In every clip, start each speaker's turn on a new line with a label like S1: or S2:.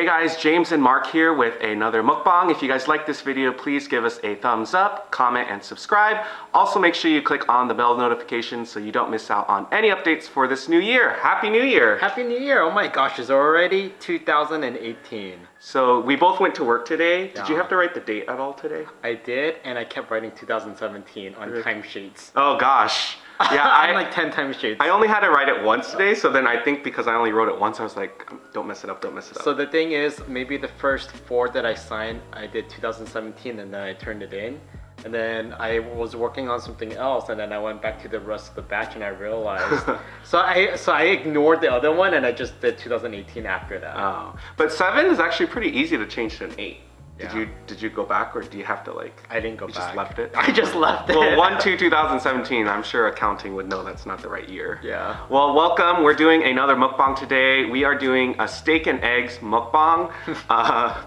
S1: guys, James and Mark here with another mukbang. If you guys like this video, please give us a thumbs up, comment, and subscribe. Also make sure you click on the bell notification so you don't miss out on any updates for this new year. Happy New Year!
S2: Happy New Year! Oh my gosh, it's already 2018.
S1: So we both went to work today. Did you have to write the date at all today?
S2: I did, and I kept writing 2017 on timesheets.
S1: Oh gosh. Yeah,
S2: I like 10 timesheets.
S1: I only had to write it once today, so then I think because I only wrote it once, I was like, don't mess it up, don't mess it up.
S2: So the thing is, maybe the first 4 that I signed, I did 2017 and then I turned it in. And then I was working on something else and then I went back to the rest of the batch and I realized. so I ignored the other one and I just did 2018 after that.
S1: Oh, but 7 is actually pretty easy to change to an 8.
S2: Yeah.
S1: Did you go back or do you have to like?
S2: I didn't go back.
S1: You just left it?
S2: I just left it.
S1: Well, 1/2/2017, I'm sure accounting would know that's not the right year.
S2: Yeah.
S1: Well, welcome. We're doing another mukbang today. We are doing a steak and eggs mukbang. A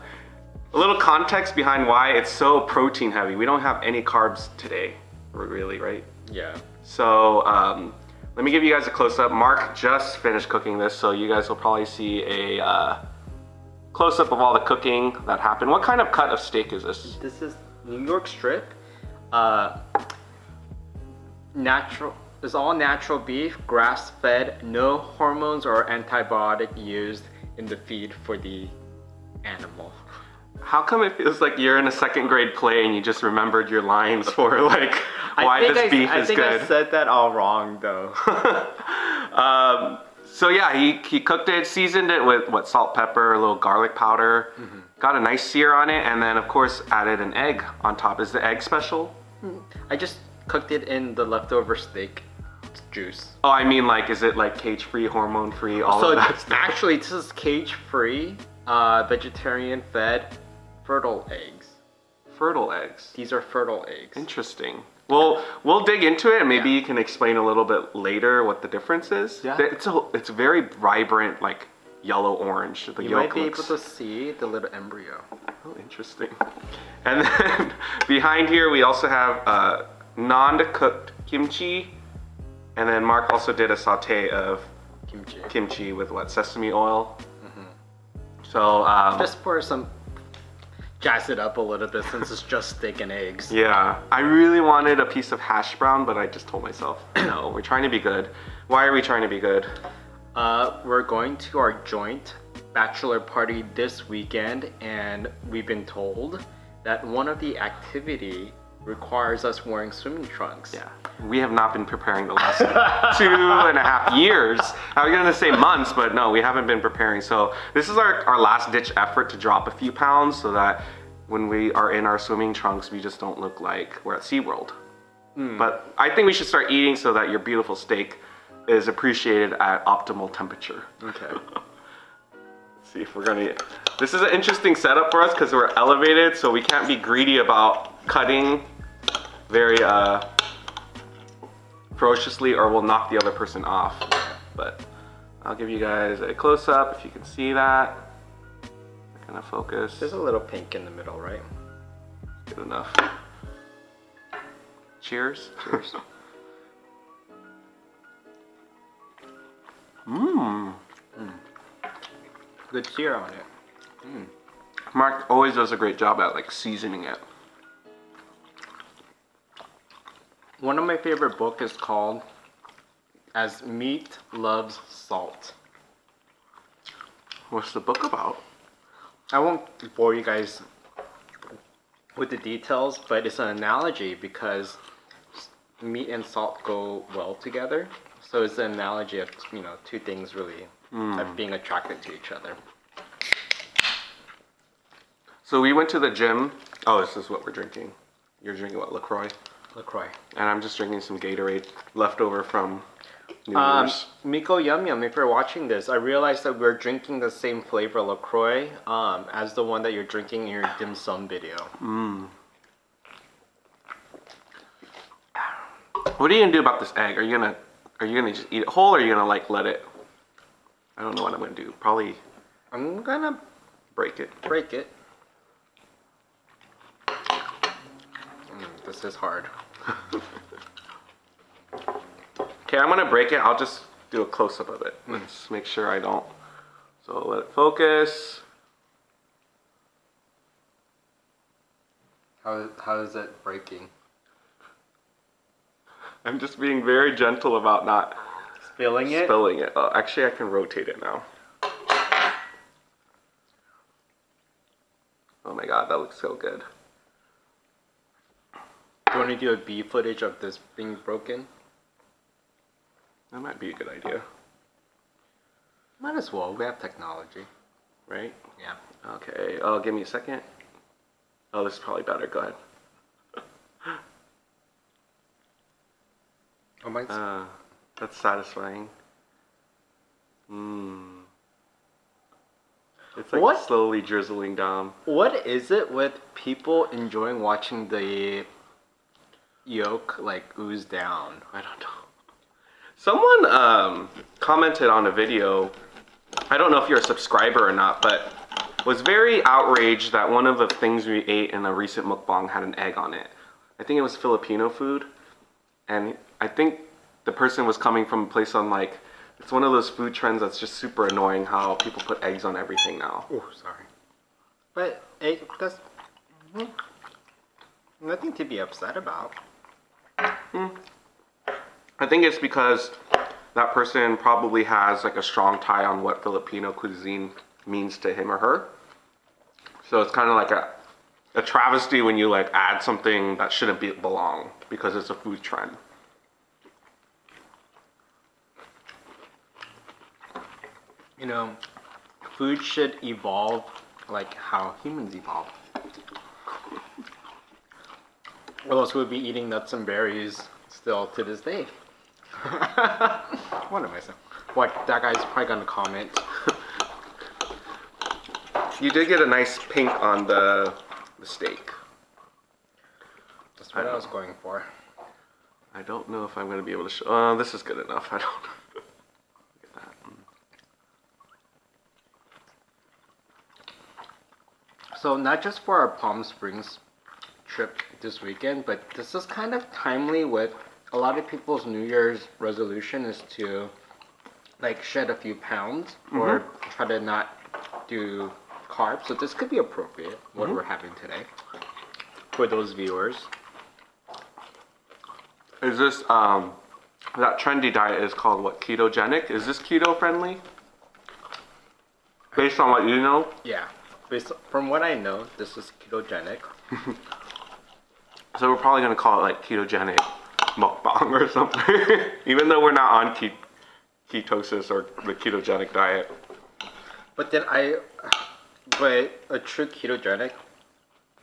S1: little context behind why it's so protein heavy. We don't have any carbs today, really, right?
S2: Yeah.
S1: So let me give you guys a close-up. Mark just finished cooking this, so you guys will probably see a close-up of all the cooking that happened. What kind of cut of steak is this?
S2: This is New York strip. Natural. It's all natural beef, grass-fed, no hormones or antibiotic used in the feed for the animal.
S1: How come it feels like you're in a 2nd grade play and you just remembered your lines for like why this beef is good?
S2: I think I said that all wrong though.
S1: So yeah, he cooked it, seasoned it with what, salt, pepper, a little garlic powder, got a nice sear on it, and then of course added an egg on top. Is the egg special?
S2: I just cooked it in the leftover steak juice.
S1: Oh, I mean like, is it like cage-free, hormone-free, all of that stuff?
S2: Actually, this is cage-free, vegetarian-fed, fertile eggs.
S1: Fertile eggs?
S2: These are fertile eggs.
S1: Interesting. Well, we'll dig into it and maybe you can explain a little bit later what the difference is.
S2: Yeah.
S1: It's very vibrant, like yellow-orange. The
S2: you
S1: yolk
S2: might be
S1: looks...
S2: able to see the little embryo.
S1: Oh, interesting. And then behind here we also have non-cooked kimchi. And then Mark also did a saute of kimchi with what, sesame oil? So
S2: just for some, jazz it up a little bit since it's just steak and eggs.
S1: Yeah, I really wanted a piece of hash brown, but I just told myself, no, we're trying to be good. Why are we trying to be good?
S2: We're going to our joint bachelor party this weekend, and we've been told that one of the activity requires us wearing swimming trunks.
S1: Yeah, we have not been preparing the last 2.5 years. I was gonna say months, but no, we haven't been preparing. So this is our last ditch effort to drop a few pounds so that when we are in our swimming trunks, we just don't look like we're at SeaWorld. But I think we should start eating so that your beautiful steak is appreciated at optimal temperature.
S2: Okay.
S1: Let's see if we're gonna eat. This is an interesting setup for us because we're elevated, so we can't be greedy about cutting very ferociously or we'll knock the other person off. But I'll give you guys a close-up if you can see that. Kind of focus.
S2: There's a little pink in the middle, right?
S1: Good enough. Cheers.
S2: Cheers. Good sear on it.
S1: Mark always does a great job at like seasoning it.
S2: One of my favorite books is called As Meat Loves Salt.
S1: What's the book about?
S2: I won't bore you guys with the details, but it's an analogy because meat and salt go well together. So it's an analogy of, you know, two things really being attracted to each other.
S1: So we went to the gym. Oh, this is what we're drinking. You're drinking what, LaCroix?
S2: LaCroix.
S1: And I'm just drinking some Gatorade leftover from New Year's.
S2: Miko Yum Yum, if you're watching this, I realized that we're drinking the same flavor LaCroix as the one that you're drinking in your dim sum video.
S1: What are you gonna do about this egg? Are you gonna just eat it whole or are you gonna like let it? I don't know what I'm gonna do. Probably
S2: I'm gonna
S1: break it.
S2: Break it. This is hard.
S1: Okay, I'm gonna break it. I'll just do a close-up of it. Let's make sure I don't. So let it focus.
S2: How is it breaking?
S1: I'm just being very gentle about not
S2: spilling it.
S1: Oh, actually, I can rotate it now. Oh my god, that looks so good.
S2: Do you want to do a B footage of this being broken?
S1: That might be a good idea.
S2: Might as well. We have technology.
S1: Right?
S2: Yeah.
S1: Okay. Oh, give me a second. Oh, this is probably better. Go ahead.
S2: Oh, mine's...
S1: that's satisfying. It's like slowly drizzling down.
S2: What is it with people enjoying watching the yolk like ooze down?
S1: I don't know. Someone commented on a video, I don't know if you're a subscriber or not, but was very outraged that one of the things we ate in a recent mukbang had an egg on it. I think it was Filipino food, and I think the person was coming from a place on like, it's one of those food trends that's just super annoying how people put eggs on everything now.
S2: Oh, sorry. But that's nothing to be upset about.
S1: I think it's because that person probably has like a strong tie on what Filipino cuisine means to him or her. So it's kind of like a travesty when you like add something that shouldn't belong because it's a food trend.
S2: You know, food should evolve like how humans evolve. Or else we'd be eating nuts and berries still to this day. What am I saying? What, that guy's probably gonna comment.
S1: You did get a nice pink on the steak.
S2: That's what I was going for.
S1: I don't know if I'm going to be able to show. This is good enough. I don't know. Look at that.
S2: So not just for our Palm Springs trip this weekend, but this is kind of timely with a lot of people's New Year's resolution is to like shed a few pounds or try to not do carbs. So this could be appropriate, what we're having today for those viewers.
S1: Is this, that trendy diet is called what, ketogenic? Is this keto friendly? Based on what you know?
S2: Yeah, from what I know, this is ketogenic.
S1: So we're probably going to call it like ketogenic mukbang or something. Even though we're not on ketosis or the ketogenic diet.
S2: But then but a true ketogenic,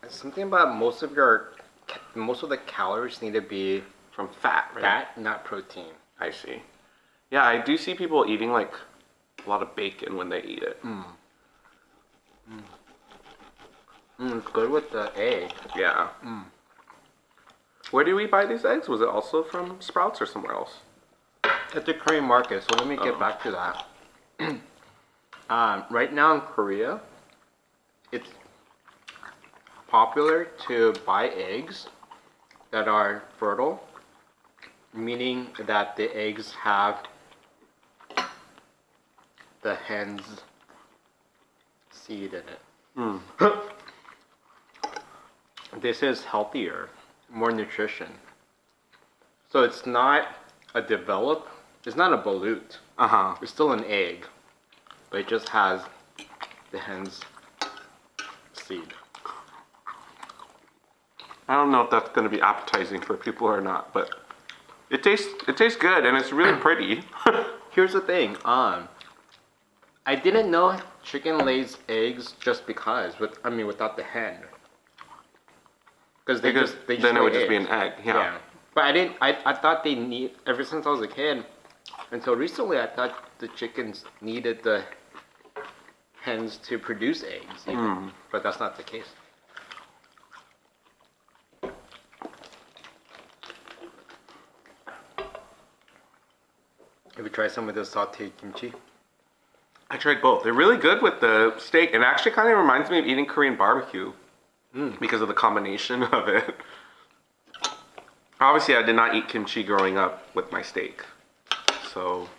S2: something about most of the calories need to be
S1: from fat, right?
S2: Fat, not protein.
S1: I see. Yeah, I do see people eating like a lot of bacon when they eat it.
S2: It's good with the egg.
S1: Yeah. Where do we buy these eggs? Was it also from Sprouts or somewhere else?
S2: At the Korean market, so let me get back to that. Right now in Korea, it's popular to buy eggs that are fertile, meaning that the eggs have the hen's seed in it. This is healthier, more nutrition. So it's not it's not a balut. It's still an egg, but it just has the hen's seed.
S1: I don't know if that's going to be appetizing for people or not, but it tastes good and it's really pretty.
S2: Here's the thing, I didn't know chicken lays eggs just because, without the hen. Because
S1: then it would just be an egg. Yeah.
S2: But I thought they need, ever since I was a kid, until recently I thought the chickens needed the hens to produce eggs, but that's not the case. Have you tried some of the sauteed kimchi?
S1: I tried both. They're really good with the steak, and it actually kind of reminds me of eating Korean barbecue because of the combination of it. Obviously, I did not eat kimchi growing up with my steak, so.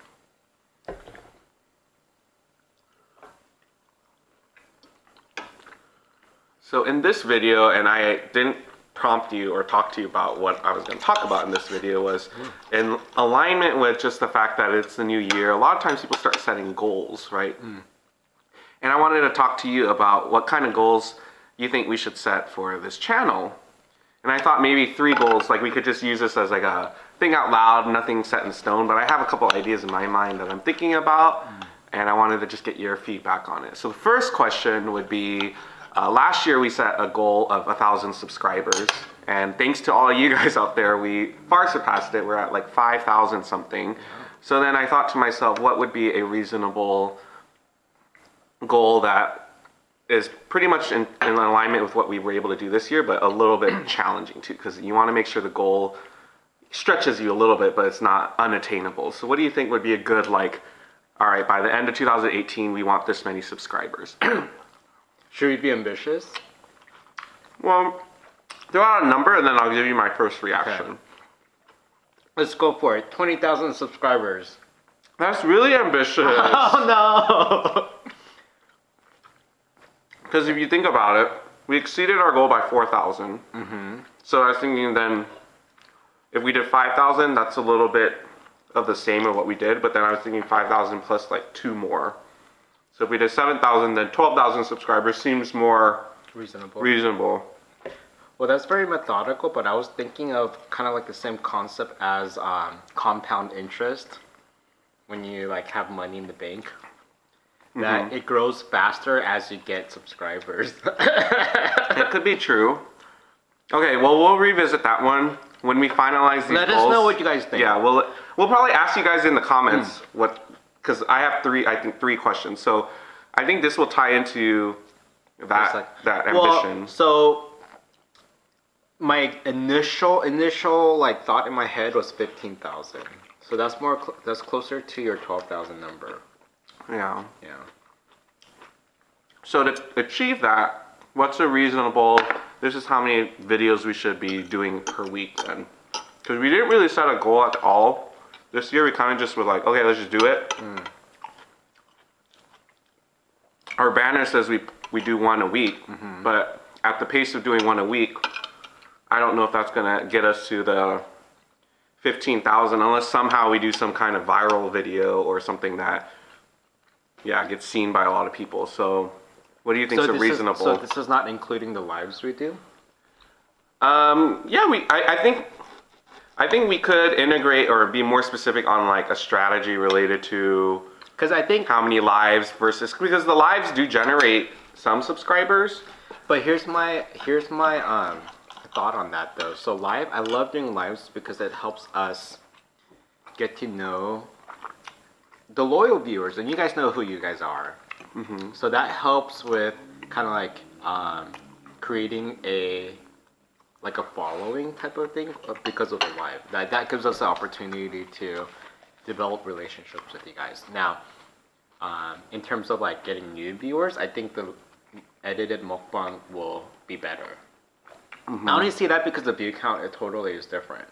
S1: So in this video, and I didn't prompt you or talk to you about what I was going to talk about in this video was in alignment with just the fact that it's the new year. A lot of times people start setting goals, right? And I wanted to talk to you about what kind of goals you think we should set for this channel. And I thought maybe 3 goals, like we could just use this as like a thing out loud, nothing set in stone, but I have a couple ideas in my mind that I'm thinking about, and I wanted to just get your feedback on it. So the first question would be, last year we set a goal of 1,000 subscribers, and thanks to all of you guys out there, we far surpassed it. We're at like 5,000 something. So then I thought to myself, what would be a reasonable goal that is pretty much in alignment with what we were able to do this year, but a little bit challenging too, because you want to make sure the goal stretches you a little bit, but it's not unattainable. So what do you think would be a good, like, all right, by the end of 2018, we want this many subscribers?
S2: Should we be ambitious?
S1: Well, throw out a number and then I'll give you my first reaction.
S2: Okay. Let's go for it. 20,000 subscribers.
S1: That's really ambitious.
S2: Oh no!
S1: Because if you think about it, we exceeded our goal by 4,000. So I was thinking then, if we did 5,000, that's a little bit of the same of what we did, but then I was thinking 5,000 plus like 2 more. So if we did 7,000, then 12,000 subscribers seems more reasonable.
S2: Well, that's very methodical, but I was thinking of kind of like the same concept as compound interest. When you like have money in the bank, that it grows faster as you get subscribers.
S1: It could be true. Okay, well, we'll revisit that one when we finalize these
S2: Let
S1: goals.
S2: us know what you guys think.
S1: Yeah, we'll probably ask you guys in the comments what, because I have 3 questions. So I think this will tie into that ambition.
S2: Well, so my initial like thought in my head was 15,000. So that's that's closer to your 12,000 number.
S1: Yeah.
S2: Yeah.
S1: So to achieve that, what's a reasonable, this is how many videos we should be doing per week then. Because we didn't really set a goal at all. This year we kind of just were like, okay, let's just do it. Our banner says we do 1 a week, but at the pace of doing 1 a week, I don't know if that's gonna get us to the 15,000 unless somehow we do some kind of viral video or something that, yeah, gets seen by a lot of people. So what do you think is reasonable?
S2: So this is not including the lives we do?
S1: Yeah, I think we could integrate or be more specific on like a strategy related to,
S2: because I think
S1: how many lives versus, because the lives do generate some subscribers.
S2: But here's my thought on that though. So I love doing lives because it helps us get to know the loyal viewers, and you guys know who you guys are. So that helps with kind of like creating a following type of thing because of the live. That gives us the opportunity to develop relationships with you guys. Now, in terms of like getting new viewers, I think the edited mukbang will be better. I only see that because the view count, it totally is different.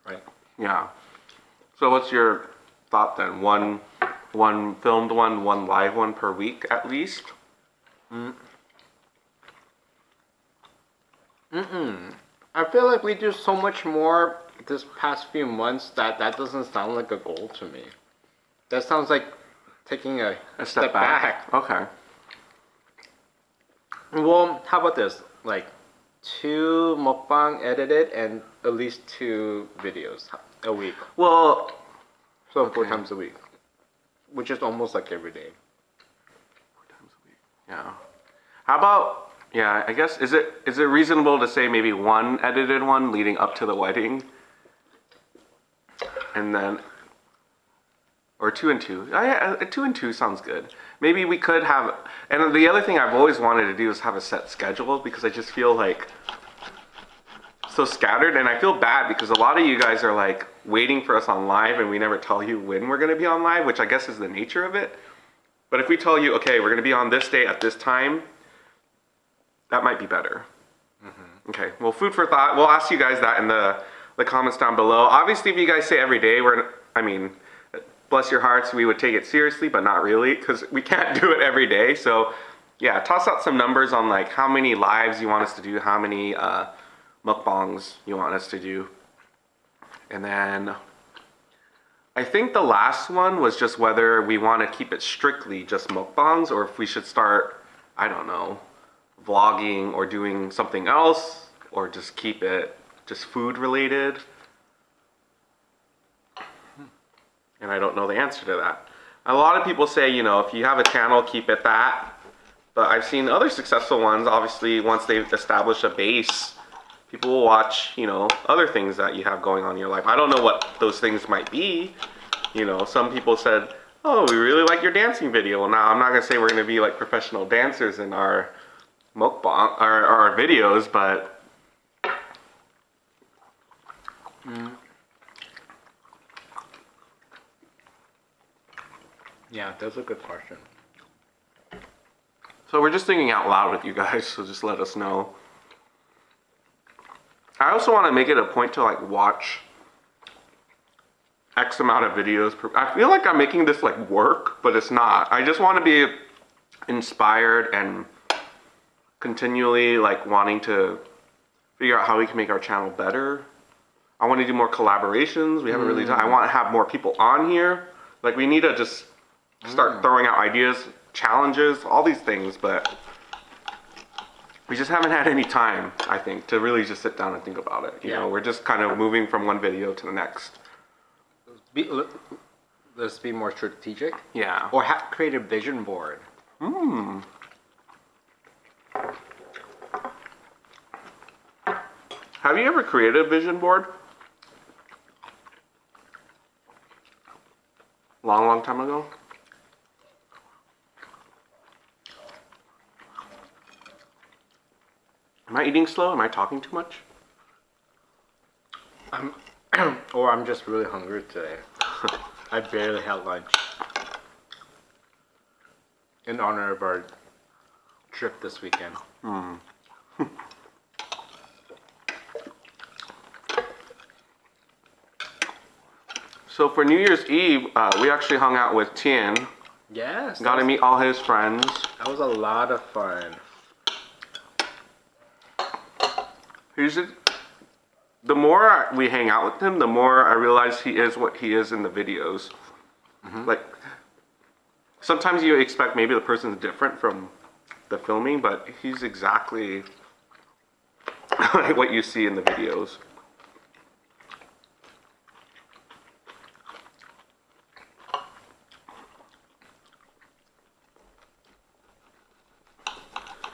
S2: Right?
S1: Yeah. So what's your thought then? One filmed one live one per week at least?
S2: I feel like we do so much more this past few months that doesn't sound like a goal to me. That sounds like taking a step back.
S1: Okay.
S2: Well, how about this? Like 2 mukbang edited and at least 2 videos a week.
S1: Well,
S2: So 4 times a week, which is almost like every day.
S1: 4 times a week. Yeah. How about, yeah, I guess, is it reasonable to say maybe 1 edited one leading up to the wedding? And then, or 2 and 2. Yeah, 2 and 2 sounds good. Maybe we could have, and the other thing I've always wanted to do is have a set schedule, because I just feel like so scattered, and I feel bad because a lot of you guys are like waiting for us on live and we never tell you when we're going to be on live, which I guess is the nature of it. But if we tell you, okay, we're going to be on this day at this time, that might be better. Okay, well, food for thought. We'll ask you guys that in the comments down below. Obviously, if you guys say every day, I mean, bless your hearts, we would take it seriously, but not really, because we can't do it every day. So yeah, toss out some numbers on like how many lives you want us to do, how many mukbangs you want us to do. And then I think the last one was just whether we want to keep it strictly just mukbangs or if we should start, I don't know, vlogging or doing something else or just keep it just food related. And I don't know the answer to that. A lot of people say, you know, if you have a channel, keep it that. But I've seen other successful ones, obviously, once they've established a base, people will watch, you know, other things that you have going on in your life. I don't know what those things might be. You know, some people said, oh, we really like your dancing video. Well, now I'm not going to say we're going to be like professional dancers in our mukbang, our videos, but...
S2: Yeah, that's a good question.
S1: So we're just thinking out loud with you guys, so just let us know. I also want to make it a point to like watch X amount of videos per... I feel like I'm making this like work, but it's not. I just want to be inspired and continually like wanting to figure out how we can make our channel better. I want to do more collaborations. We haven't really done... I want to have more people on here. Like we need to just start throwing out ideas, challenges, all these things, but we just haven't had any time, I think, to really just sit down and think about it. You know, we're just kind of moving from one video to the next.
S2: Let's be more strategic.
S1: Yeah.
S2: Or create a vision board.
S1: Have you ever created a vision board? Long time ago? Am I eating slow? Am I talking too much?
S2: Or I'm just really hungry today. I barely had lunch. In honor of our trip this weekend.
S1: So for New Year's Eve, we actually hung out with Tien.
S2: Yes.
S1: Got to meet all his friends.
S2: That was a lot of fun.
S1: The more we hang out with him, the more I realize he is what he is in the videos. Like, sometimes you expect maybe the person's different from the filming, but he's exactly like what you see in the videos.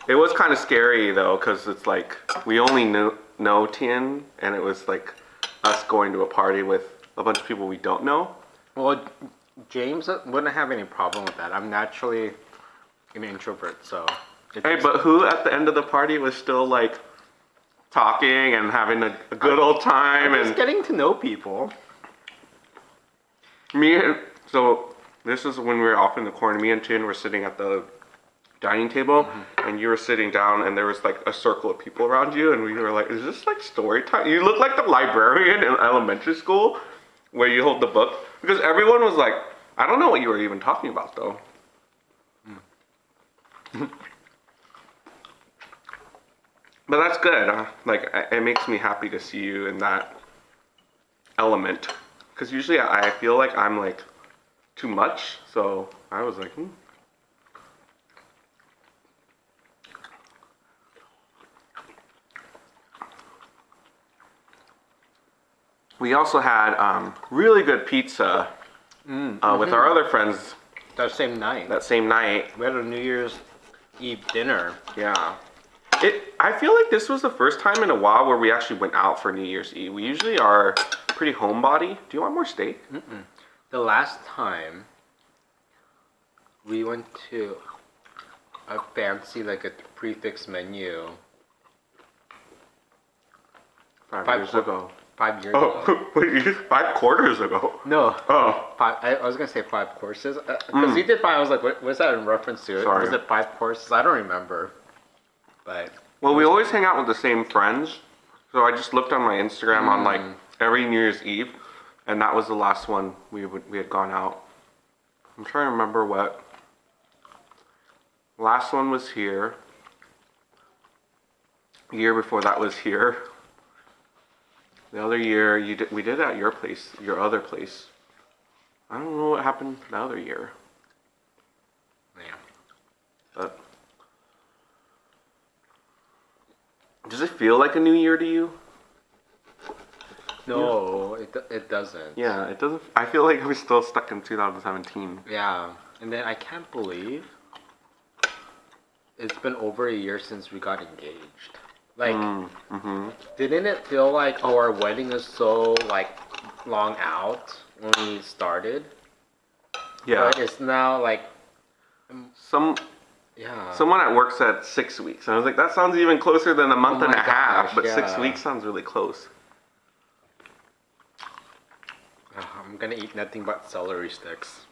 S1: It was kind of scary though, because it's like we only know Tien, and it was like us going to a party with a bunch of people we don't know.
S2: Well, James wouldn't have any problem with that. I'm naturally an introvert, so.
S1: Hey, but who at the end of the party was still like talking and having a good old time
S2: and
S1: just
S2: getting to know people.
S1: So this is when we were off in the corner. Me and Tien were sitting at the dining table, and you were sitting down, and there was like a circle of people around you, and we were like, is this like story time? You look like the librarian in elementary school where you hold the book, because everyone was like, I don't know what you were even talking about though. But that's good. Like, it makes me happy to see you in that element, because usually I feel like I'm like too much, so I was like, We also had really good pizza with our other friends.
S2: That same night.
S1: That same night.
S2: We had a New Year's Eve dinner.
S1: Yeah. I feel like this was the first time in a while where we actually went out for New Year's Eve. We usually are pretty homebody. Do you want more steak?
S2: The last time we went to a fancy, like a prefix menu.
S1: 5 years ago.
S2: 5 years ago.
S1: Oh, 5 quarters ago.
S2: No.
S1: Oh.
S2: I was going to say 5 courses. Because you did 5, I was like, what's that in reference to?
S1: Sorry.
S2: Was it 5 courses? I don't remember. But.
S1: Well, we always hang out with the same friends. So I just looked on my Instagram on like every New Year's Eve. And that was the last one we had gone out. I'm trying to remember what. Last one was here. The year before that was here. The other year we did it at your place, your other place. I don't know what happened the other year.
S2: Yeah.
S1: But does it feel like a new year to you?
S2: No, it doesn't.
S1: Yeah, it doesn't. I feel like we're still stuck in 2017.
S2: Yeah, and then I can't believe it's been over a year since we got engaged. Like, didn't it feel like, oh, our wedding is so like long out when we started?
S1: Yeah.
S2: But it's now like
S1: someone at work said 6 weeks. And I was like, that sounds even closer than a month and a half. But
S2: yeah.
S1: 6 weeks sounds really close.
S2: I'm gonna eat nothing but celery sticks.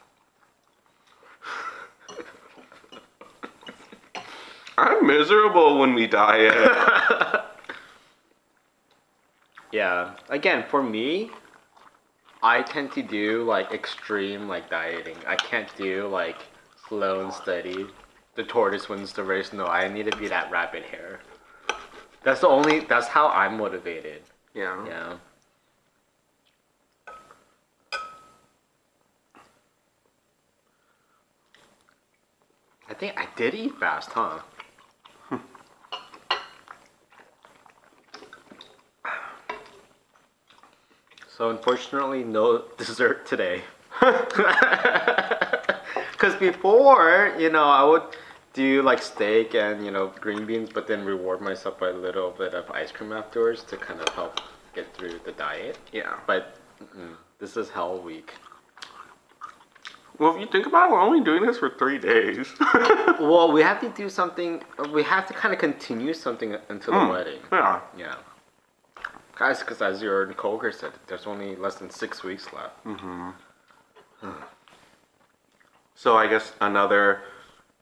S1: I'm miserable when we diet.
S2: Yeah. Again, for me, I tend to do like extreme like dieting. I can't do like slow and steady. The tortoise wins the race. No, I need to be that rabbit hare. That's how I'm motivated.
S1: Yeah.
S2: Yeah. I think I did eat fast, huh? So unfortunately, no dessert today. Because before, I would do like steak and, green beans, but then reward myself by a little bit of ice cream afterwards to kind of help get through the diet.
S1: Yeah.
S2: But this is hell week.
S1: Well, if you think about it, we're only doing this for 3 days.
S2: Well, we have to do something. We have to kind of continue something until the wedding.
S1: Yeah.
S2: Yeah. Guys, because as your coworker said, there's only less than 6 weeks left.
S1: So I guess another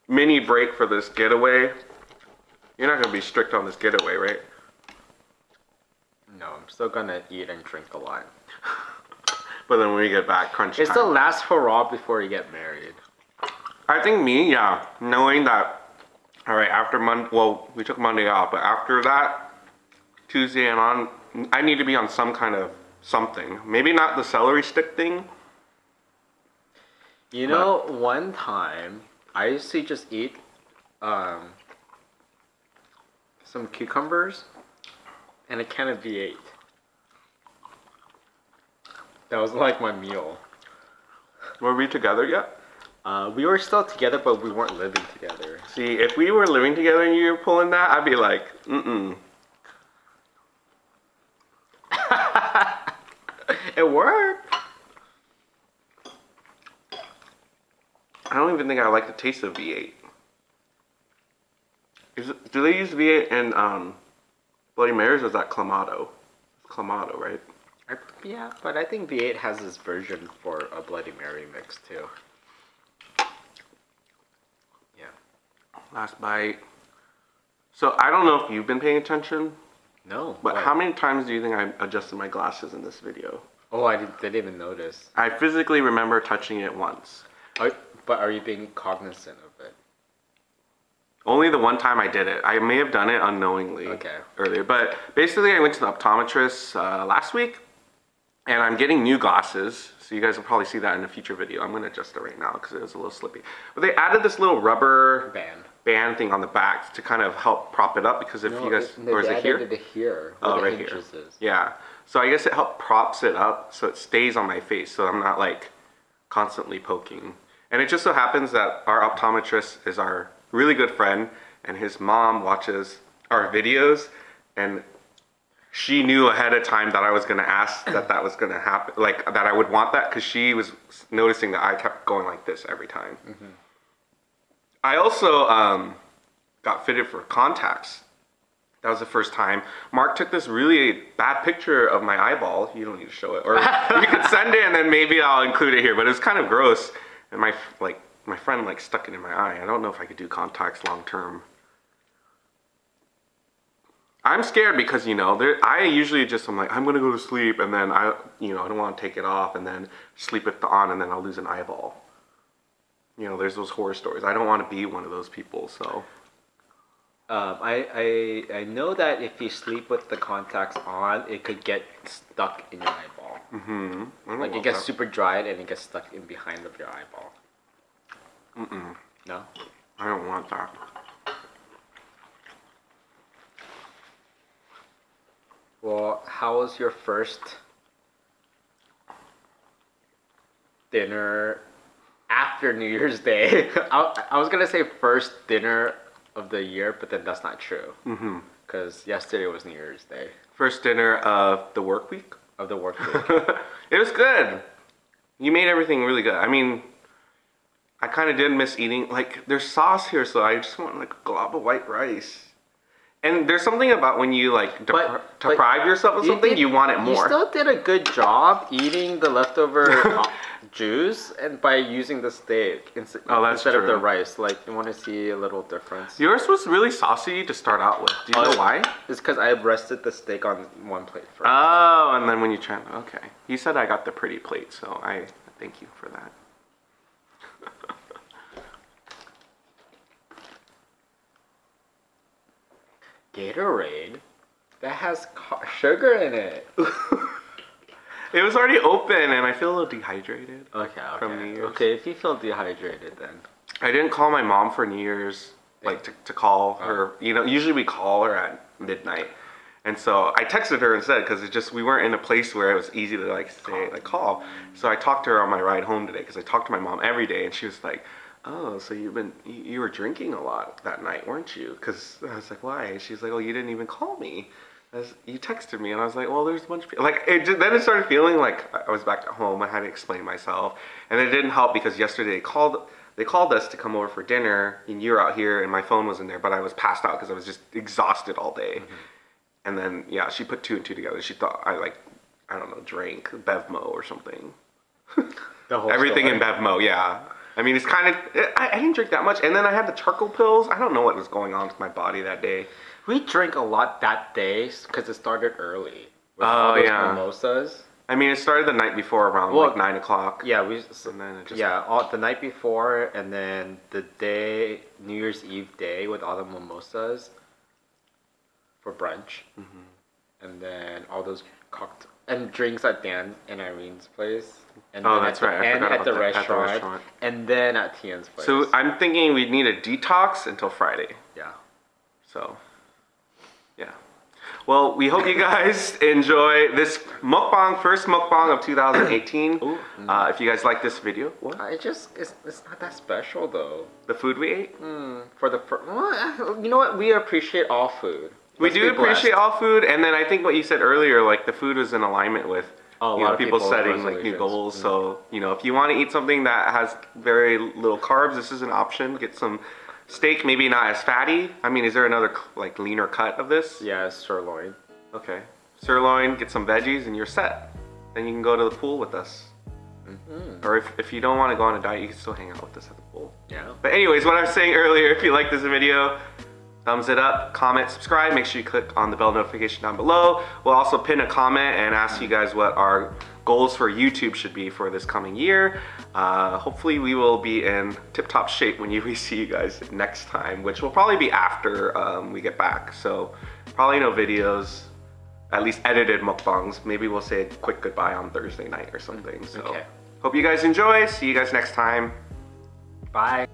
S1: mini break for this getaway. You're not going to be strict on this getaway, right?
S2: No, I'm still going to eat and drink a lot.
S1: But then when we get back, crunch time.
S2: It's the last hurrah before you get married.
S1: I think me, yeah. Knowing that, all right, after Monday, well, we took Monday off, but after that, Tuesday and on, I need to be on some kind of something. Maybe not the celery stick thing.
S2: One time, I used to just eat some cucumbers and a can of V8. That was like my meal.
S1: Were we together yet?
S2: We were still together, but we weren't living together.
S1: See, if we were living together and you were pulling that, I'd be like,
S2: It worked.
S1: I don't even think I like the taste of V8. Do they use V8 in Bloody Marys, or is that Clamato? Clamato, right?
S2: Yeah, but I think V8 has this version for a Bloody Mary mix too. Yeah.
S1: Last bite. So I don't know if you've been paying attention.
S2: No.
S1: But how many times do you think I adjusted my glasses in this video?
S2: Oh, I didn't even notice.
S1: I physically remember touching it once.
S2: But are you being cognizant of it?
S1: Only the one time I did it. I may have done it unknowingly earlier. But basically I went to the optometrist last week. And I'm getting new glasses, so you guys will probably see that in a future video. I'm going to adjust it right now because it was a little slippy. But they added this little rubber band thing on the back to kind of help prop it up, because if you guys... Or is it here?
S2: Here.
S1: Oh, right here. Yeah. So I guess it props it up so it stays on my face, so I'm not like constantly poking. And it just so happens that our optometrist is our really good friend, and his mom watches our videos, and she knew ahead of time that I was going to ask that was going to happen, like that I would want that, because she was noticing that I kept going like this every time. I also got fitted for contacts. That was the first time. Mark took this really bad picture of my eyeball. You don't need to show it, or you could send it and then maybe I'll include it here. But it was kind of gross, and my friend stuck it in my eye. I don't know if I could do contacts long term. I'm scared because, I usually I'm like, I'm going to go to sleep, and then I don't want to take it off and then sleep it on, and then I'll lose an eyeball. you know, there's those horror stories. I don't want to be one of those people, so.
S2: I know that if you sleep with the contacts on, it could get stuck in your eyeball.
S1: Mm-hmm.
S2: Like it gets super dried and it gets stuck in behind of your eyeball.
S1: Mm-mm.
S2: No?
S1: I don't want that.
S2: Well, how was your first dinner after New Year's Day? I was gonna say first dinner of the year, but then that's not true. Because yesterday was New Year's Day.
S1: First dinner of the work week?
S2: Of the work week.
S1: It was good. You made everything really good. I mean, I kind of did miss eating. Like, there's sauce here, so I just want like a glob of white rice. And there's something about when you like deprive yourself of something, you want it more.
S2: You still did a good job eating the leftover juice and by using the steak instead of the rice. Like, you want to see a little difference.
S1: Yours was really saucy to start out with. Do you know why?
S2: It's because I rested the steak on one plate first.
S1: Oh, and then when you try, okay. You said I got the pretty plate, so I thank you for that.
S2: Gatorade? That has sugar in it.
S1: It was already open and I feel a little dehydrated.
S2: Okay.
S1: From New Year's.
S2: Okay, if you feel dehydrated then.
S1: I didn't call my mom for New Year's, like to call her. You know, usually we call her at midnight. And so I texted her instead because we weren't in a place where it was easy to like say, like call. So I talked to her on my ride home today because I talked to my mom every day and she was like, oh, so you were drinking a lot that night, weren't you? Because I was like, why? And she's like, oh, you didn't even call me. You texted me, and I was like, well, there's a bunch of people. Like, then it started feeling like I was back at home. I had to explain myself, and it didn't help because yesterday they called us to come over for dinner, and you were out here, and my phone wasn't there, but I was passed out because I was just exhausted all day. And then yeah, she put two and two together. She thought I don't know, drank Bevmo or something. Everything in Bevmo, yeah. I mean, it's kind of, I didn't drink that much. And then I had the charcoal pills. I don't know what was going on with my body that day.
S2: We drank a lot that day because it started early. With
S1: all those
S2: mimosas.
S1: I mean, it started the night before around like 9 o'clock.
S2: Yeah,
S1: and then it just...
S2: the night before, and then the day, New Year's Eve day with all the mimosas for brunch. And then all those cocktails and drinks at Dan and Irene's place. And
S1: that's right. I forgot
S2: at the
S1: about
S2: restaurant. And then at Tian's place.
S1: So I'm thinking we'd need a detox until Friday.
S2: Yeah.
S1: So, yeah. Well, we hope you guys enjoy this mukbang, first mukbang of 2018. If you guys like this video, what?
S2: It's not that special though.
S1: The food we ate?
S2: You know what? We appreciate all food.
S1: We do appreciate all food, and then I think what you said earlier, like the food was in alignment with people setting like new goals. So if you want to eat something that has very little carbs, this is an option. Get some steak, maybe not as fatty. I mean, is there another like leaner cut of this?
S2: Yeah, it's sirloin.
S1: Okay, sirloin. Get some veggies, and you're set. Then you can go to the pool with us. Or if you don't want to go on a diet, you can still hang out with us at the pool.
S2: Yeah.
S1: But anyways, what I was saying earlier, if you like this video, thumbs it up, comment, subscribe. Make sure you click on the bell notification down below. We'll also pin a comment and ask you guys what our goals for YouTube should be for this coming year. Hopefully we will be in tip-top shape when we see you guys next time, which will probably be after we get back. So probably no videos, at least edited mukbangs. Maybe we'll say a quick goodbye on Thursday night or something. So hope you guys enjoy. See you guys next time.
S2: Bye.